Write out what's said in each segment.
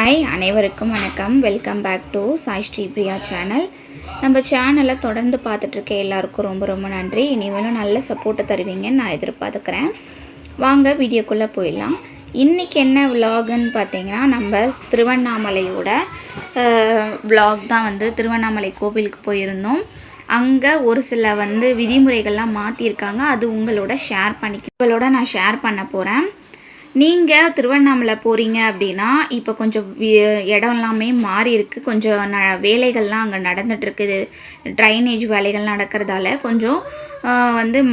Hi அனைவருக்கும் வணக்கம். Welcome back to Sai Sri Priya channel. நம்ம சேனலை தொடர்ந்து பார்த்துட்ருக்க எல்லாருக்கும் ரொம்ப ரொம்ப நன்றி. இனிமேலும் நல்ல சப்போர்ட்டை தருவீங்கன்னு நான் எதிர்பார்த்துக்கிறேன். வாங்க வீடியோக்குள்ளே போயிடலாம். இன்றைக்கி என்ன விலாகுன்னு பார்த்தீங்கன்னா, நம்ம திருவண்ணாமலையோட விலாக் தான். திருவண்ணாமலை கோவிலுக்கு போயிருந்தோம். அங்கே ஒரு சில விதிமுறைகள்லாம் மாற்றியிருக்காங்க. அது உங்களோட நான் ஷேர் பண்ண போகிறேன். நீங்கள் திருவண்ணாமலை போகிறீங்க அப்படின்னா, இப்போ கொஞ்சம் இடம் எல்லாமே மாறி இருக்குது. கொஞ்சம் வேலைகள்லாம் அங்கே நடந்துகிட்ருக்குது. ட்ரைனேஜ் வேலைகள் நடக்கிறதால கொஞ்சம்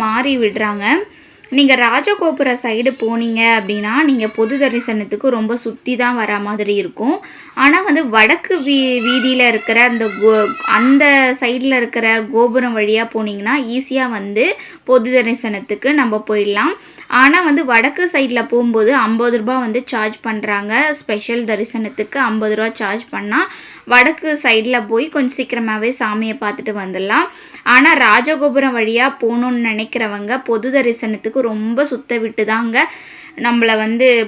மாறி விடுறாங்க. நீங்கள் ராஜகோபுர சைடு போனீங்க அப்படின்னா, நீங்கள் பொது தரிசனத்துக்கு ரொம்ப சுற்றி தான் வர மாதிரி இருக்கும். ஆனால் வடக்கு வீதியில் இருக்கிற அந்த சைடில் இருக்கிற கோபுரம் வழியாக போனீங்கன்னா ஈஸியாக பொது தரிசனத்துக்கு நம்ம போயிடலாம். ஆனால் வடக்கு சைடில் போகும்போது 50 ரூபா சார்ஜ் பண்ணுறாங்க. ஸ்பெஷல் தரிசனத்துக்கு 50 ரூபா சார்ஜ் பண்ணால் வடக்கு சைடில் போய் கொஞ்சம் சீக்கிரமாகவே சாமியை பார்த்துட்டு வந்துடலாம். ஆனால் ராஜகோபுரம் வழியாக போகணுன்னு நினைக்கிறவங்க பொது தரிசனத்துக்கு ரொம்ப சுத்த விட்டு தாங்க நம்மளை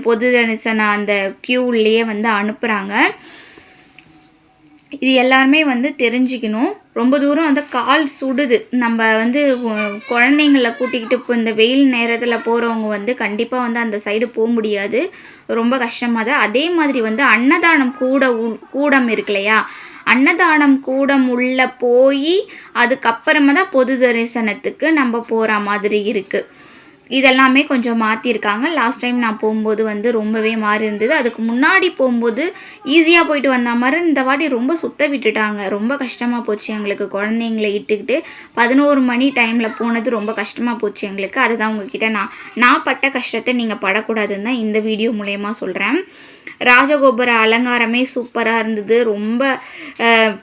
பொது தரிசனம் அந்த க்யூவிலேயே அனுப்புகிறாங்க. இது எல்லாருமே தெரிஞ்சுக்கணும். ரொம்ப தூரம் கால் சுடுது. நம்ம குழந்தைங்கள கூட்டிக்கிட்டு இப்போ இந்த வெயில் நேரத்தில் போகிறவங்க கண்டிப்பாக அந்த சைடு போக முடியாது. ரொம்ப கஷ்டமாக தான். அதே மாதிரி அன்னதானம் கூடம் இருக்கு இல்லையா, அன்னதானம் கூடம் உள்ளே போய் அதுக்கப்புறமா தான் பொது தரிசனத்துக்கு நம்ம போகிற மாதிரி இருக்குது. இதெல்லாமே கொஞ்சம் மாற்றிருக்காங்க. லாஸ்ட் டைம் நான் போகும்போது ரொம்பவே மாறி இருந்தது. அதுக்கு முன்னாடி போகும்போது ஈஸியாக போயிட்டு வந்த மாதிரி இந்த வாட்டி ரொம்ப சுத்த விட்டுட்டாங்க. ரொம்ப கஷ்டமாக போச்சு எங்களுக்கு. குழந்தைங்களை இட்டுக்கிட்டு 11 மணி டைமில் போனது ரொம்ப கஷ்டமாக போச்சு எங்களுக்கு. அதுதான் உங்ககிட்ட நான் பட்ட கஷ்டத்தை நீங்கள் படக்கூடாதுன்னு தான் இந்த வீடியோ மூலயமா சொல்கிறேன். ராஜகோபுர அலங்காரமே சூப்பராக இருந்தது. ரொம்ப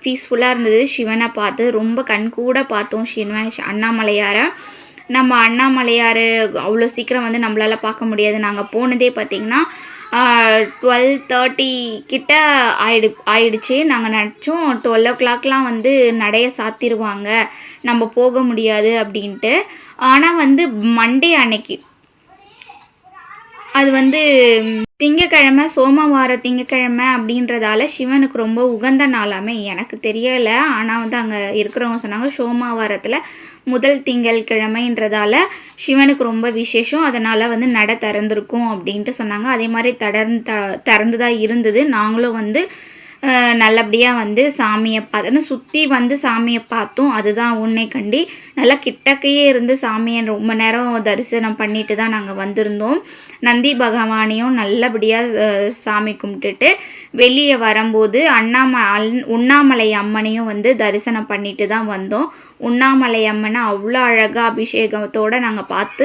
பீஸ்ஃபுல்லாக இருந்தது. சிவனை பார்த்து ரொம்ப கண்கூட பார்த்தோம். அண்ணாமலையாரை நம்ம அண்ணாமலையார் அவ்வளோ சீக்கிரம் நம்மளால் பார்க்க முடியாது. நாங்கள் போனதே பார்த்திங்கன்னா 12:30 கிட்ட ஆயிடுச்சு. நாங்கள் நினச்சோம் 12 o'clockலாம் நடைய சாத்திடுவாங்க, நம்ம போக முடியாது அப்படின்ட்டு. ஆனால் மண்டே அன்னைக்கு அது திங்கக்கிழமை, சோமவார திங்கக்கிழமை அப்படின்றதால சிவனுக்கு ரொம்ப உகந்த நாளாமே எனக்கு தெரியலை. ஆனால் அங்கே இருக்கிறவங்க சொன்னாங்க சோமவாரத்தில் முதல் திங்கட்கிழமைன்றதால சிவனுக்கு ரொம்ப விசேஷம், அதனால் நட திறந்துருக்கும் அப்படின்ட்டு சொன்னாங்க. அதே மாதிரி திறந்து தான் இருந்தது. நாங்களும் நல்லபடியாக சாமியை சுற்றி சாமியை பார்த்தோம். அதுதான் உன்னை கண்டி நல்லா கிட்டக்கையே இருந்து சாமியை ரொம்ப நேரம் தரிசனம் பண்ணிட்டு தான் நாங்கள் வந்திருந்தோம். நந்தி பகவானையும் நல்லபடியாக சாமி கும்பிட்டுட்டு வெளியே வரும்போது உண்ணாமலை அம்மனையும் தரிசனம் பண்ணிட்டு தான் வந்தோம். உண்ணாமலை அம்மனை அவ்வளோ அழகாக அபிஷேகத்தோடு நாங்கள் பார்த்து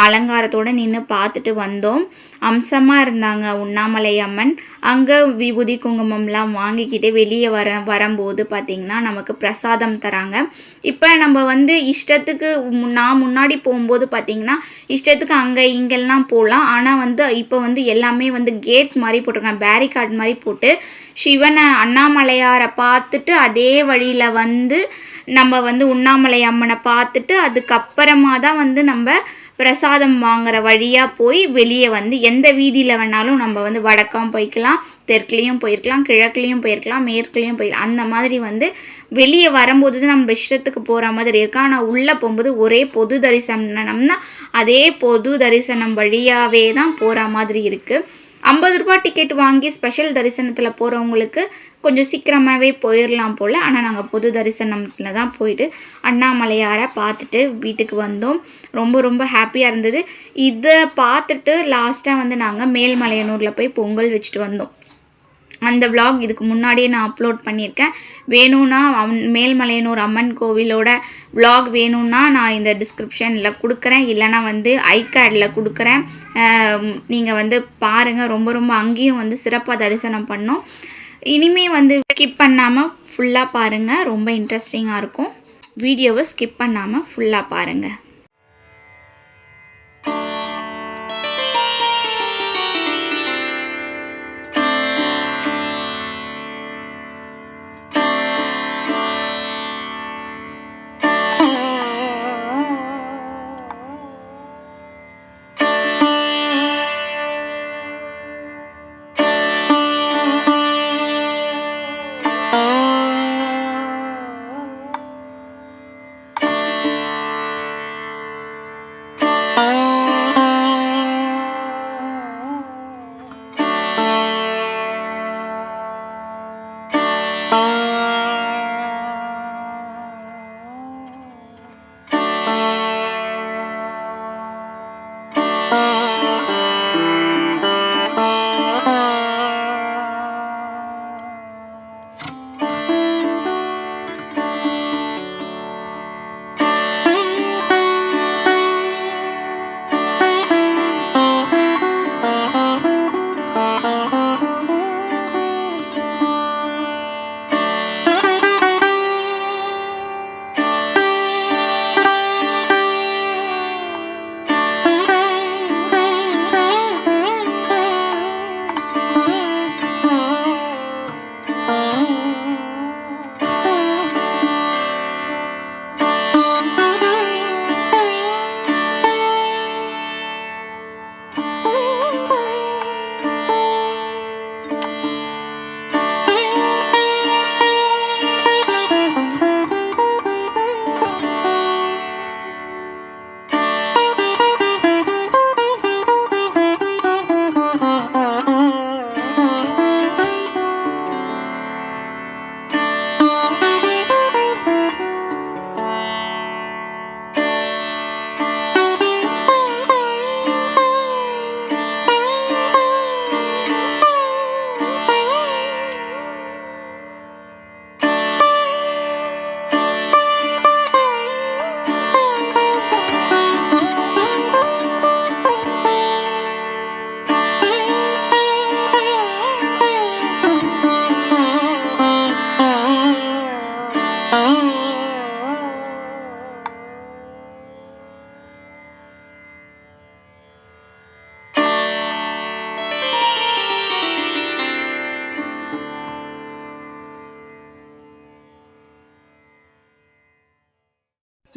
அலங்காரத்தோடு நின்று பார்த்துட்டு வந்தோம். அம்சமாக இருந்தாங்க உண்ணாமலை அம்மன். அங்கே விபூதி குங்குமம்லாம் வாங்கிக்கிட்டு வெளியே வரும்போது பார்த்திங்கன்னா நமக்கு பிரசாதம் தராங்க. இப்போ நம்ம இஷ்டத்துக்கு நான் முன்னாடி போகும்போது பார்த்திங்கன்னா இஷ்டத்துக்கு அங்கே இங்கெல்லாம் போகலாம். ஆனால் இப்போ எல்லாமே கேட் மாதிரி போட்டிருக்காங்க, பேரிகார்ட் மாதிரி போட்டு சிவனை அண்ணாமலையாரை பார்த்துட்டு அதே வழியில் நம்ம உண்ணாமலை அம்மனை பார்த்துட்டு அதுக்கப்புறமா தான் நம்ம பிரசாதம் வாங்குகிற வழியாக போய் வெளியே எந்த வீதியில் வேணாலும் நம்ம வடக்கம் போய்க்கலாம், தெற்குலேயும் போயிருக்கலாம், கிழக்குலேயும் போயிருக்கலாம், மேற்குலேயும் போயிருக்கலாம். அந்த மாதிரி வெளியே வரும்போது தான் நம்ம இஷ்டத்துக்கு போகிற மாதிரி இருக்கு. ஆனால் உள்ளே போகும்போது ஒரே பொது தரிசனம்னா அதே பொது தரிசனம் வழியாகவே தான் போகிற மாதிரி இருக்குது. 50 ரூபா டிக்கெட் வாங்கி ஸ்பெஷல் தரிசனத்தில் போகிறவங்களுக்கு கொஞ்சம் சீக்கிரமாகவே போயிடலாம் போல். ஆனால் நாங்கள் பொது தரிசனத்தில் தான் போயிட்டு அண்ணாமலையாரை பார்த்துட்டு வீட்டுக்கு வந்தோம். ரொம்ப ரொம்ப ஹாப்பியாக இருந்தது. இதை பார்த்துட்டு லாஸ்ட்டாக நாங்கள் மேல்மலையனூரில் போய் பொங்கல் வச்சுட்டு வந்தோம். அந்த விலாக் இதுக்கு முன்னாடியே நான் அப்லோட் பண்ணியிருக்கேன். வேணும்னா மேல்மலையனூர் அம்மன் கோவிலோட விலாக் வேணும்னா நான் இந்த டிஸ்கிரிப்ஷனில் கொடுக்குறேன், இல்லைனா ஐகார்டில் கொடுக்குறேன். நீங்கள் பாருங்கள். ரொம்ப ரொம்ப அங்கேயும் சிறப்பாக தரிசனம் பண்ணோம். இனிமேல் ஸ்கிப் பண்ணாமல் ஃபுல்லாக பாருங்கள். ரொம்ப இன்ட்ரெஸ்டிங்காக இருக்கும். வீடியோவை ஸ்கிப் பண்ணாமல் ஃபுல்லாக பாருங்கள்.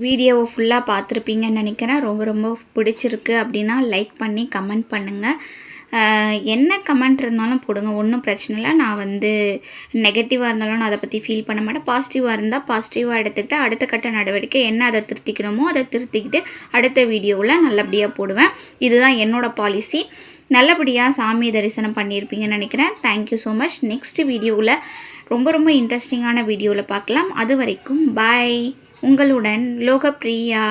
வீடியோவை ஃபுல்லாக பார்த்துருப்பீங்கன்னு நினைக்கிறேன். ரொம்ப ரொம்ப பிடிச்சிருக்கு அப்படின்னா லைக் பண்ணி கமெண்ட் பண்ணுங்கள். என்ன கமெண்ட் இருந்தாலும் போடுங்க, ஒன்றும் பிரச்சனை இல்லை. நான் வந்து நெகட்டிவாக இருந்தாலும் நான் அதை பற்றி ஃபீல் பண்ண மாட்டேன். பாசிட்டிவாக இருந்தால் பாசிட்டிவாக எடுத்துக்கிட்டு அடுத்த கட்ட நடவடிக்கை என்ன அதை திருத்திக்கணுமோ அதை திருத்திக்கிட்டு அடுத்த வீடியோவில் நல்லபடியாக போடுவேன். இதுதான் என்னோடய பாலிசி. நல்லபடியாக சாமி தரிசனம் பண்ணியிருப்பீங்கன்னு நினைக்கிறேன். Thank you so much. நெக்ஸ்ட் வீடியோவில் ரொம்ப ரொம்ப இன்ட்ரெஸ்டிங்கான வீடியோவில் பார்க்கலாம். அது வரைக்கும் பாய். உங்களுடன் லோகப்பிரியா.